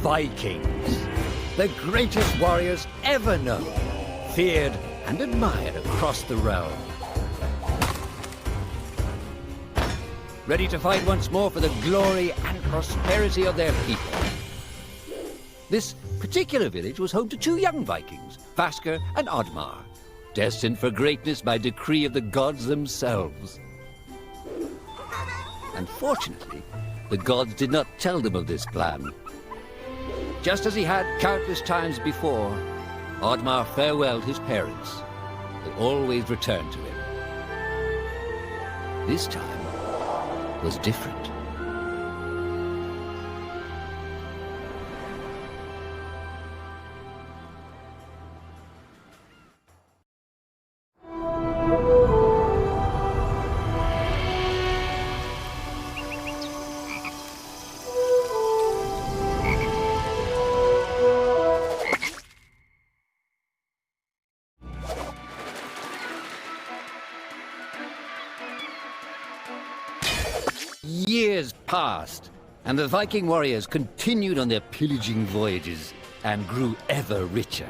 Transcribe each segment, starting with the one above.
Vikings, the greatest warriors ever known, feared and admired across the realm. Ready to fight once more for the glory and prosperity of their people. This particular village was home to two young Vikings, Vasker and Oddmar, destined for greatness by decree of the gods themselves. Unfortunately, the gods did not tell them of this plan. Just as he had countless times before, Oddmar farewelled his parents. They always returned to him. This time was different. Years passed, and the Viking warriors continued on their pillaging voyages and grew ever richer.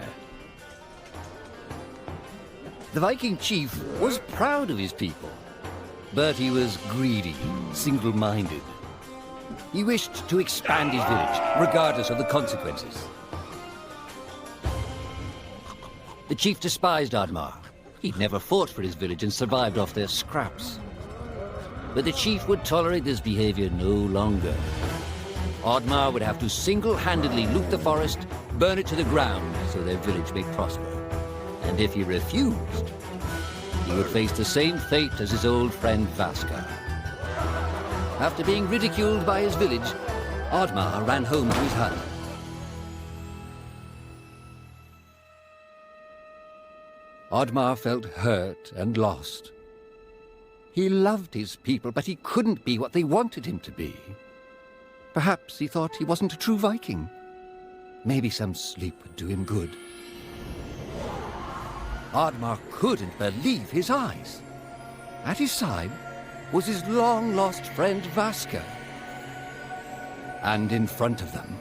The Viking chief was proud of his people, but he was greedy, single-minded. He wished to expand his village, regardless of the consequences. The chief despised Oddmar. He'd never fought for his village and survived off their scraps. But the chief would tolerate this behavior no longer. Oddmar would have to single-handedly loot the forest, burn it to the ground so their village may prosper. And if he refused, he would face the same fate as his old friend Vasker. After being ridiculed by his village, Oddmar ran home to his hut. Oddmar felt hurt and lost. He loved his people, but he couldn't be what they wanted him to be. Perhaps he thought he wasn't a true Viking. Maybe some sleep would do him good. Oddmar couldn't believe his eyes. At his side was his long-lost friend Vasker. And in front of them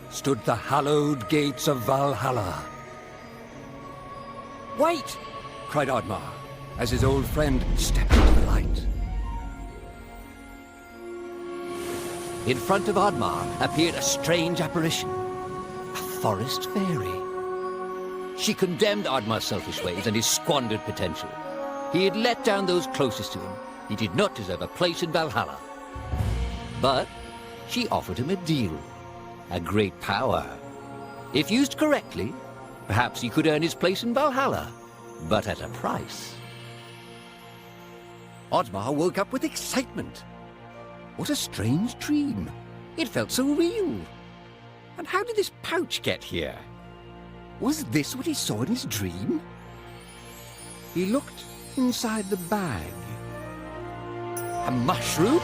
stood the hallowed gates of Valhalla. "Wait!" cried Oddmar, as his old friend stepped into the light. In front of Oddmar appeared a strange apparition, a forest fairy. She condemned Oddmar's selfish ways and his squandered potential. He had let down those closest to him. He did not deserve a place in Valhalla. But she offered him a deal, a great power. If used correctly, perhaps he could earn his place in Valhalla, but at a price. Oddmar woke up with excitement. What a strange dream. It felt so real. And how did this pouch get here? Was this what he saw in his dream? He looked inside the bag. A mushroom?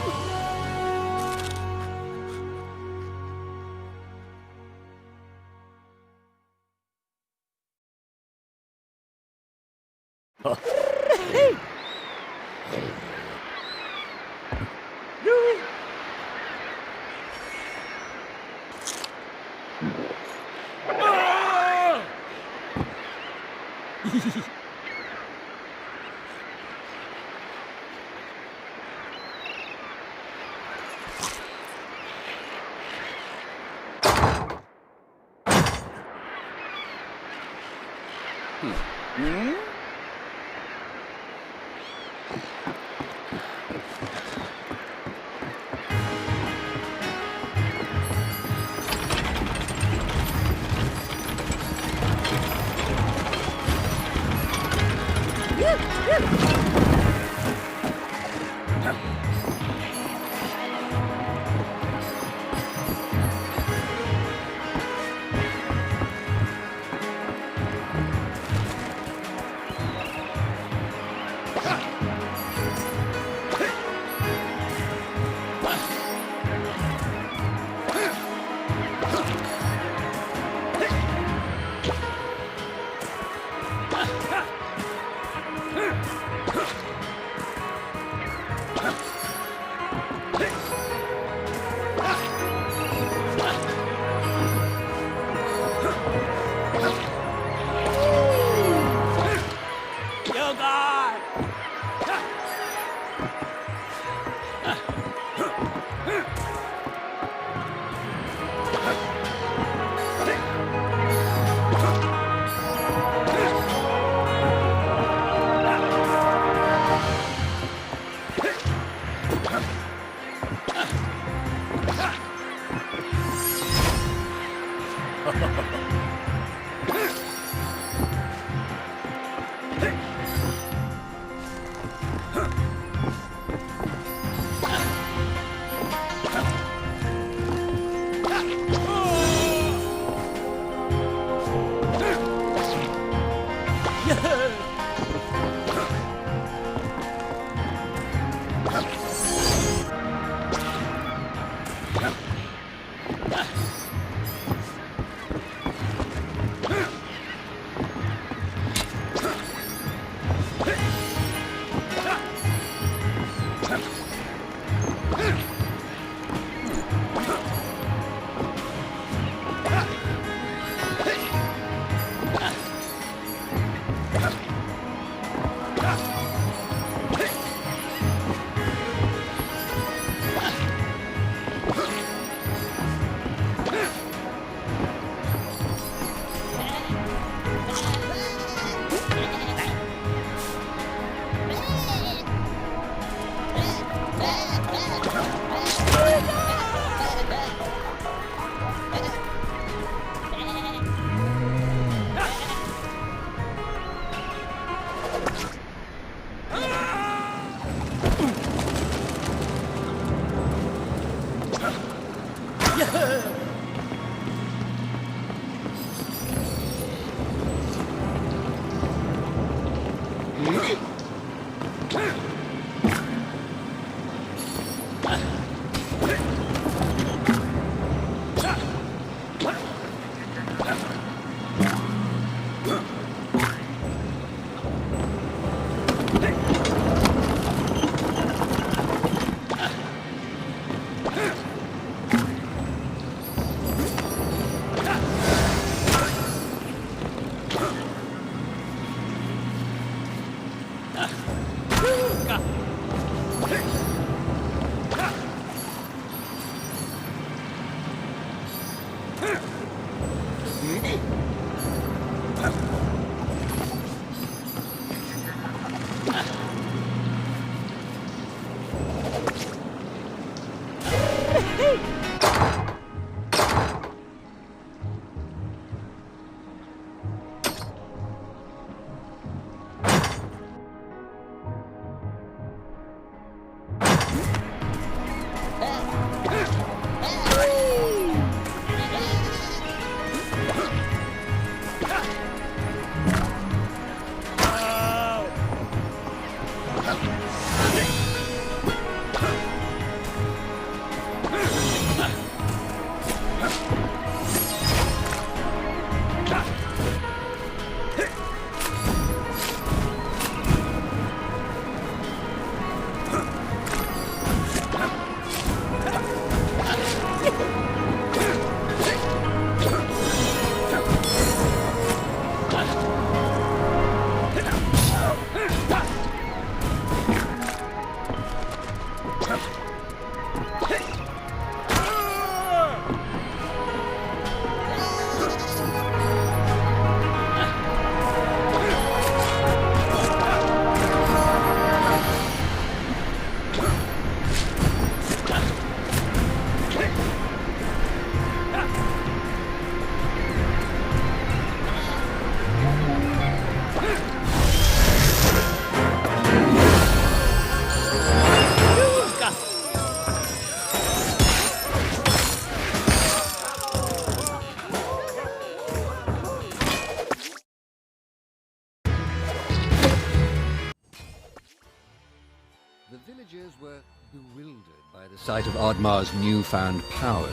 The villagers were bewildered by the sight of Oddmar's newfound powers.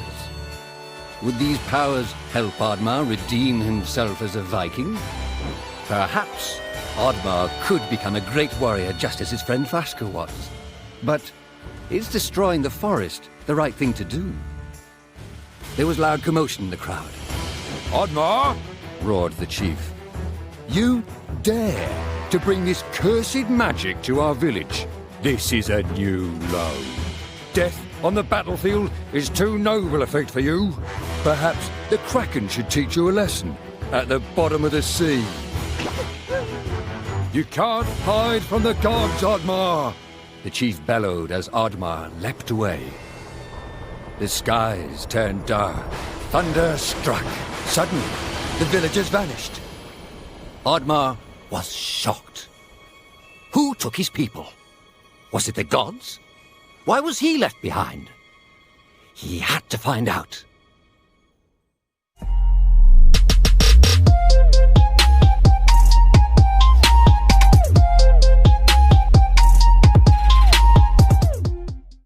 Would these powers help Oddmar redeem himself as a Viking? Perhaps Oddmar could become a great warrior just as his friend Vaska was. But is destroying the forest the right thing to do? There was loud commotion in the crowd. Oddmar! Roared the chief. You dare to bring this cursed magic to our village. This is a new low. Death on the battlefield is too noble a fate for you. Perhaps the Kraken should teach you a lesson at the bottom of the sea. You can't hide from the gods, Oddmar! The chief bellowed as Oddmar leapt away. The skies turned dark. Thunder struck. Suddenly, the villagers vanished. Oddmar was shocked. Who took his people? Was it the gods? Why was he left behind? He had to find out.